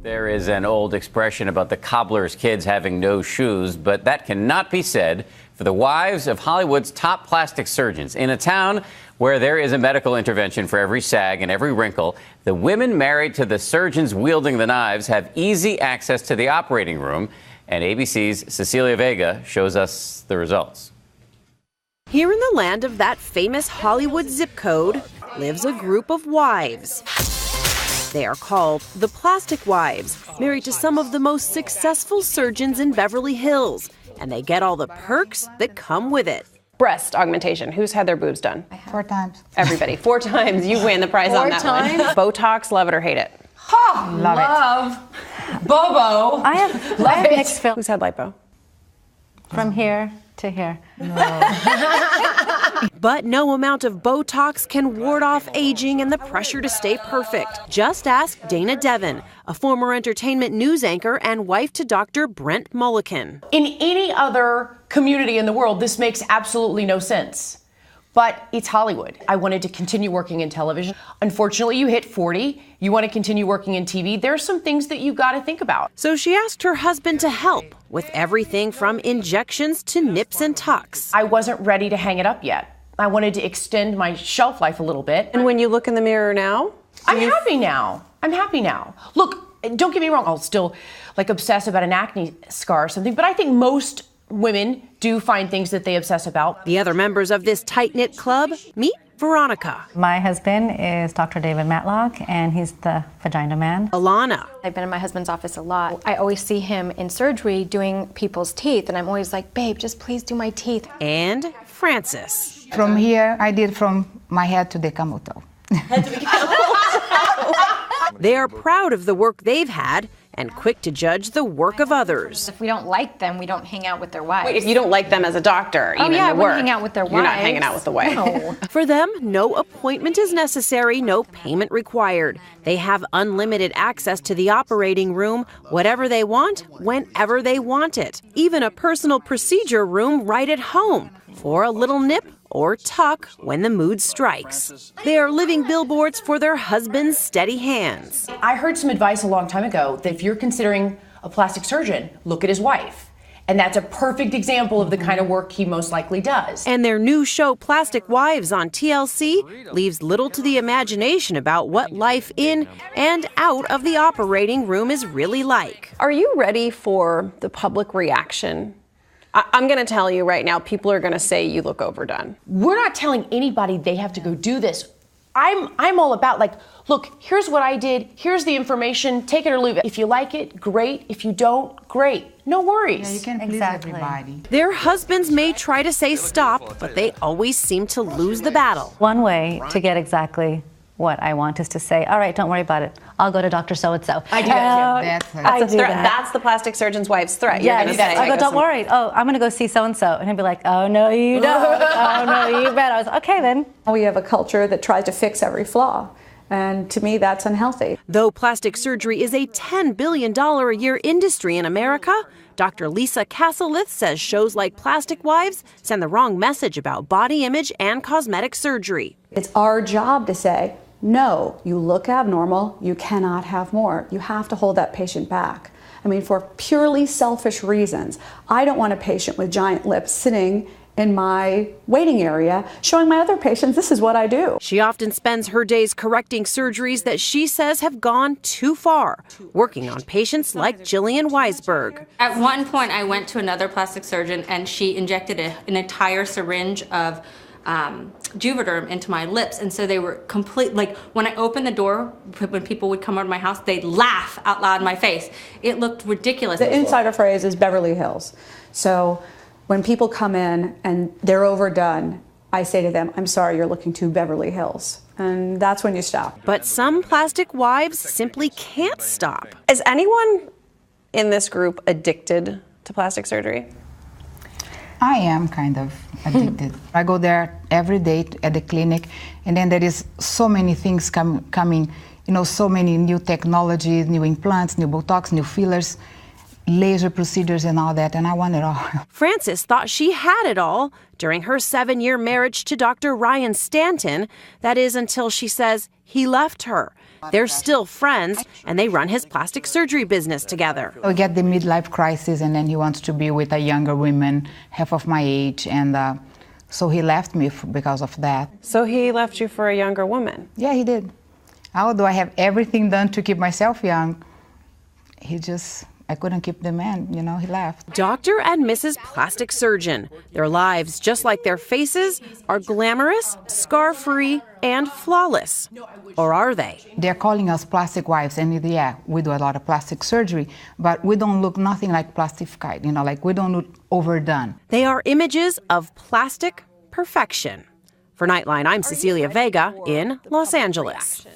There is an old expression about the cobbler's kids having no shoes, but that cannot be said for the wives of Hollywood's top plastic surgeons. In a town where there is a medical intervention for every sag and every wrinkle, the women married to the surgeons wielding the knives have easy access to the operating room. And ABC's Cecilia Vega shows us the results. Here in the land of that famous Hollywood zip code lives a group of wives. They are called the Plastic Wives, married to some of the most successful surgeons in Beverly Hills, and they get all the perks that come with it. Breast augmentation. Who's had their boobs done? 4 times. Everybody. 4 times. You win the prize on that one. Botox, love it or hate it? Oh, love it. Bobo. I have mixed feelings. Who's had lipo? From here to here. But no amount of Botox can ward off aging and the pressure to stay perfect. Just ask Dana Devon, a former entertainment news anchor and wife to Dr. Brent Mulliken. In any other community in the world, this makes absolutely no sense. But it's Hollywood. I wanted to continue working in television. Unfortunately, you hit 40. You want to continue working in TV. There are some things that you got to think about. So she asked her husband to help with everything from injections to nips and tucks. I wasn't ready to hang it up yet. I wanted to extend my shelf life a little bit. And when you look in the mirror now? I'm happy now. I'm happy now. Look, don't get me wrong. I'll still obsess about an acne scar or something, but I think most women do find things that they obsess about. The other members of this tight-knit club, meet Veronica. My husband is Dr. David Matlock, and he's the vagina man. Alana. I've been in my husband's office a lot. I always see him in surgery doing people's teeth, and I'm always like, babe, just please do my teeth. And Francis. From here, I did from my head to the camel toe. They are proud of the work they've had and quick to judge the work of others. If we don't like them, we don't hang out with their wives. Wait, if you don't like them as a doctor, even I at work, hang out with their wives. You're not hanging out with the wife. No. For them, no appointment is necessary, no payment required. They have unlimited access to the operating room, whatever they want, whenever they want it. Even a personal procedure room right at home for a little nip or tuck when the mood strikes. They are living billboards for their husband's steady hands. I heard some advice a long time ago that if you're considering a plastic surgeon, look at his wife. And that's a perfect example of the kind of work he most likely does. And their new show, Plastic Wives on TLC, leaves little to the imagination about what life in and out of the operating room is really like. Are you ready for the public reaction? I'm going to tell you right now, people are going to say you look overdone. We're not telling anybody they have to go do this. I'm all about look, here's what I did. Here's the information. Take it or leave it. If you like it, great. If you don't, great. No worries. Yeah, you can please everybody. Their husbands may try to say stop, but they always seem to lose the battle. One way to get exactly what I want is to say, all right, don't worry about it. I'll go to Dr. So-and-so. I do that too. That's the plastic surgeon's wife's threat. Yes. I go, don't worry. Oh, I'm going to go see so-and-so. And he'll be like, oh, no, you don't. Oh, no, you bet. I was okay then. We have a culture that tries to fix every flaw. And to me, that's unhealthy. Though plastic surgery is a $10 billion a year industry in America, Dr. Lisa Casselith says shows like Plastic Wives send the wrong message about body image and cosmetic surgery. It's our job to say, no, you look abnormal, you cannot have more. You have to hold that patient back. I mean, for purely selfish reasons. I don't want a patient with giant lips sitting in my waiting area showing my other patients this is what I do. She often spends her days correcting surgeries that she says have gone too far, working on patients like Jillian Weisberg. At one point, I went to another plastic surgeon and she injected an entire syringe of Juvederm into my lips, and so they were complete. Like when I opened the door, when people would come over to my house, they'd laugh out loud in my face. It looked ridiculous. The insider phrase is Beverly Hills. So when people come in and they're overdone, I say to them, I'm sorry, you're looking too Beverly Hills. And that's when you stop. But some plastic wives simply can't stop. Is anyone in this group addicted to plastic surgery? I am kind of addicted. I go there every day at the clinic, and then there is so many things coming, so many new technologies, new implants, new Botox, new fillers, laser procedures and all that, and I want it all. Frances thought she had it all during her 7-year marriage to Dr. Ryan Stanton. That is until she says he left her. They're still friends, and they run his plastic surgery business together. We get the midlife crisis, and then he wants to be with a younger woman, half of my age, and so he left me because of that. So he left you for a younger woman? Yeah, he did. Although I have everything done to keep myself young, I couldn't keep the man, he left. Dr. and Mrs. Plastic Surgeon. Their lives, just like their faces, are glamorous, scar-free, and flawless. Or are they? They're calling us plastic wives, and yeah, we do a lot of plastic surgery, but we don't look nothing like plastified, like we don't look overdone. They are images of plastic perfection. For Nightline, I'm Cecilia Vega in Los Angeles.